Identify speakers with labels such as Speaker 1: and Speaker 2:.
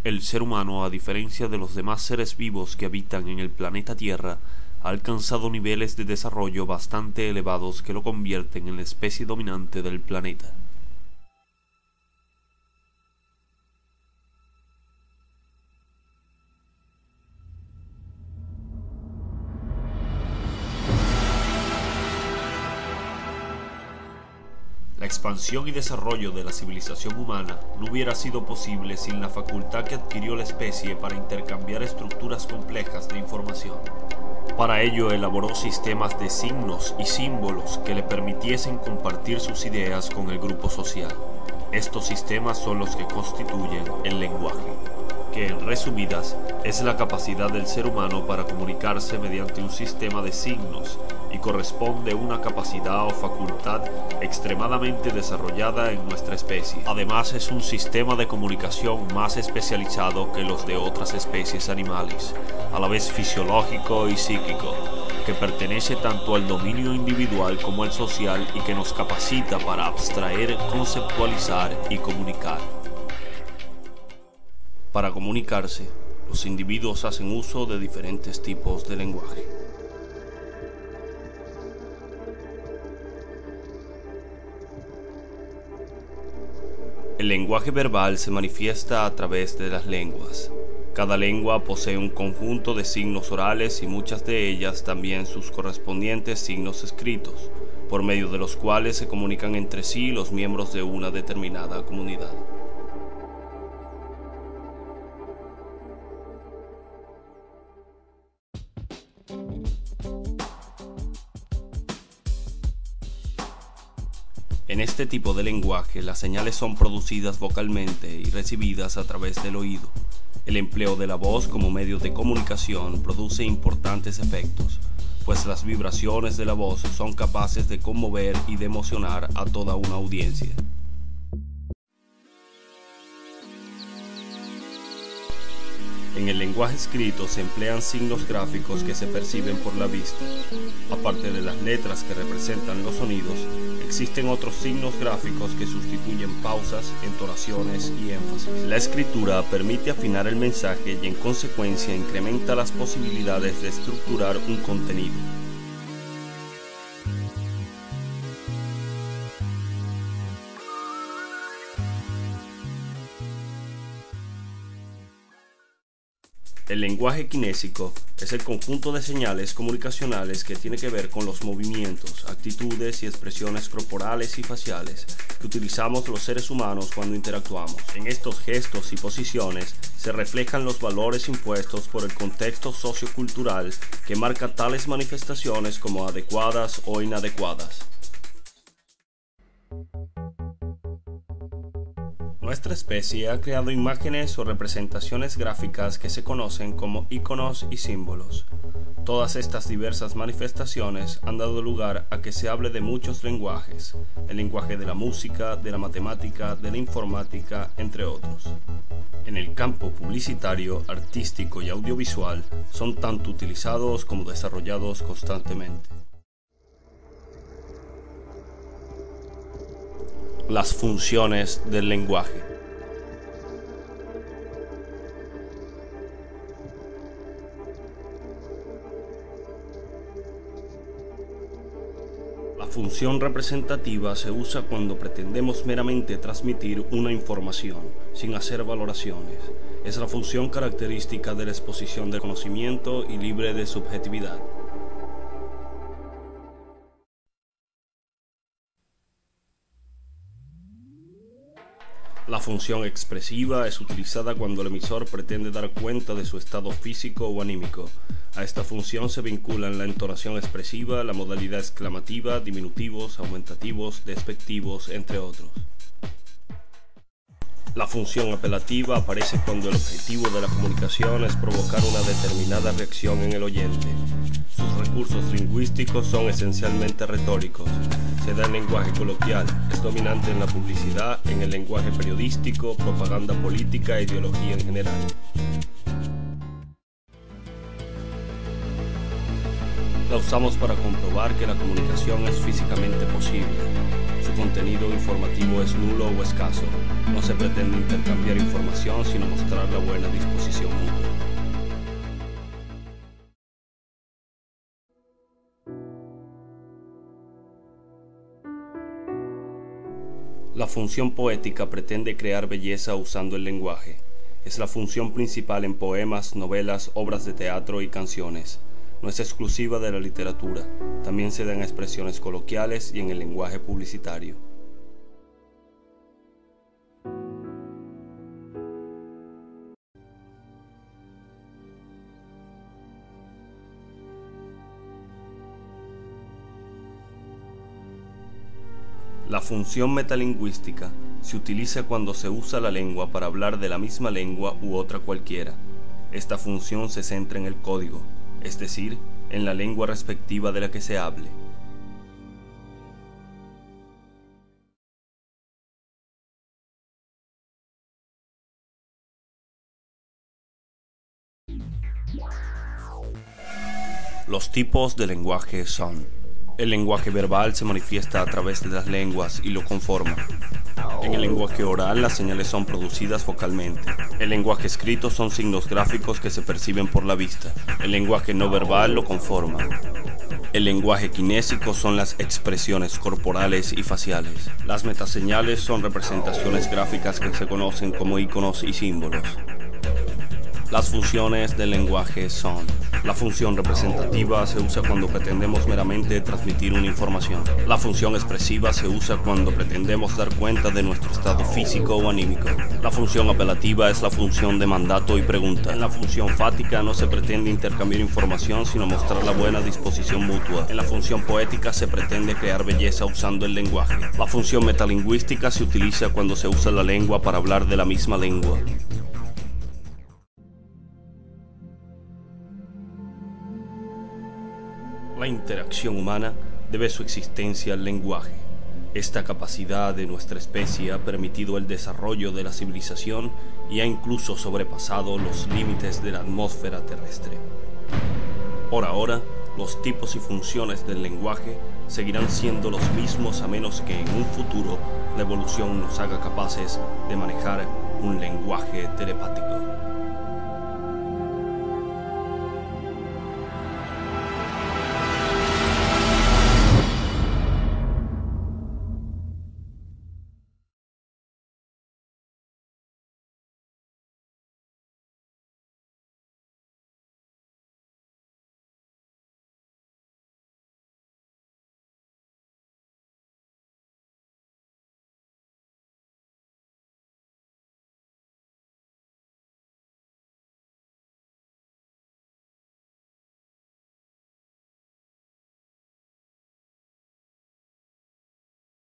Speaker 1: El ser humano, a diferencia de los demás seres vivos que habitan en el planeta Tierra, ha alcanzado niveles de desarrollo bastante elevados que lo convierten en la especie dominante del planeta. La expansión y desarrollo de la civilización humana no hubiera sido posible sin la facultad que adquirió la especie para intercambiar estructuras complejas de información. Para ello elaboró sistemas de signos y símbolos que le permitiesen compartir sus ideas con el grupo social. Estos sistemas son los que constituyen el lenguaje, que en resumidas es la capacidad del ser humano para comunicarse mediante un sistema de signos y corresponde a una capacidad o facultad extremadamente desarrollada en nuestra especie. Además es un sistema de comunicación más especializado que los de otras especies animales, a la vez fisiológico y psíquico, que pertenece tanto al dominio individual como al social y que nos capacita para abstraer, conceptualizar y comunicar. Para comunicarse, los individuos hacen uso de diferentes tipos de lenguaje. El lenguaje verbal se manifiesta a través de las lenguas. Cada lengua posee un conjunto de signos orales y muchas de ellas también sus correspondientes signos escritos, por medio de los cuales se comunican entre sí los miembros de una determinada comunidad. En este tipo de lenguaje, las señales son producidas vocalmente y recibidas a través del oído. El empleo de la voz como medio de comunicación produce importantes efectos, pues las vibraciones de la voz son capaces de conmover y de emocionar a toda una audiencia. En el lenguaje escrito se emplean signos gráficos que se perciben por la vista. Aparte de las letras que representan los sonidos, existen otros signos gráficos que sustituyen pausas, entonaciones y énfasis. La escritura permite afinar el mensaje y en consecuencia incrementa las posibilidades de estructurar un contenido. El lenguaje kinésico es el conjunto de señales comunicacionales que tiene que ver con los movimientos, actitudes y expresiones corporales y faciales que utilizamos los seres humanos cuando interactuamos. En estos gestos y posiciones se reflejan los valores impuestos por el contexto sociocultural que marca tales manifestaciones como adecuadas o inadecuadas. Nuestra especie ha creado imágenes o representaciones gráficas que se conocen como iconos y símbolos. Todas estas diversas manifestaciones han dado lugar a que se hable de muchos lenguajes, el lenguaje de la música, de la matemática, de la informática, entre otros. En el campo publicitario, artístico y audiovisual son tanto utilizados como desarrollados constantemente. Las funciones del lenguaje. La función representativa se usa cuando pretendemos meramente transmitir una información, sin hacer valoraciones. Es la función característica de la exposición del conocimiento y libre de subjetividad. La función expresiva es utilizada cuando el emisor pretende dar cuenta de su estado físico o anímico. A esta función se vinculan la entonación expresiva, la modalidad exclamativa, diminutivos, aumentativos, despectivos, entre otros. La función apelativa aparece cuando el objetivo de la comunicación es provocar una determinada reacción en el oyente. Sus recursos lingüísticos son esencialmente retóricos. Se da en lenguaje coloquial, es dominante en la publicidad, en el lenguaje periodístico, propaganda política e ideología en general.
Speaker 2: La usamos para comprobar que la comunicación es físicamente posible. Su contenido informativo es nulo o escaso. No se pretende intercambiar información, sino mostrar la buena disposición mutua. La función poética pretende crear belleza usando el lenguaje. Es la función principal en poemas, novelas, obras de teatro y canciones. No es exclusiva de la literatura, también se da en expresiones coloquiales y en el lenguaje publicitario. La función metalingüística se utiliza cuando se usa la lengua para hablar de la misma lengua u otra cualquiera. Esta función se centra en el código, es decir, en la lengua respectiva de la que se hable. Los tipos de lenguaje son: el lenguaje verbal se manifiesta a través de las lenguas y lo conforma. En el lenguaje oral, las señales son producidas vocalmente. El lenguaje escrito son signos gráficos que se perciben por la vista. El lenguaje no verbal lo conforma. El lenguaje kinésico son las expresiones corporales y faciales. Las metaseñales son representaciones gráficas que se conocen como iconos y símbolos. Las funciones del lenguaje son: la función representativa se usa cuando pretendemos meramente transmitir una información. La función expresiva se usa cuando pretendemos dar cuenta de nuestro estado físico o anímico. La función apelativa es la función de mandato y pregunta. En la función fática no se pretende intercambiar información, sino mostrar la buena disposición mutua. En la función poética se pretende crear belleza usando el lenguaje. La función metalingüística se utiliza cuando se usa la lengua para hablar de la misma lengua. La interacción humana debe su existencia al lenguaje. Esta capacidad de nuestra especie ha permitido el desarrollo de la civilización y ha incluso sobrepasado los límites de la atmósfera terrestre. Por ahora, los tipos y funciones del lenguaje seguirán siendo los mismos a menos que en un futuro la evolución nos haga capaces de manejar un lenguaje telepático.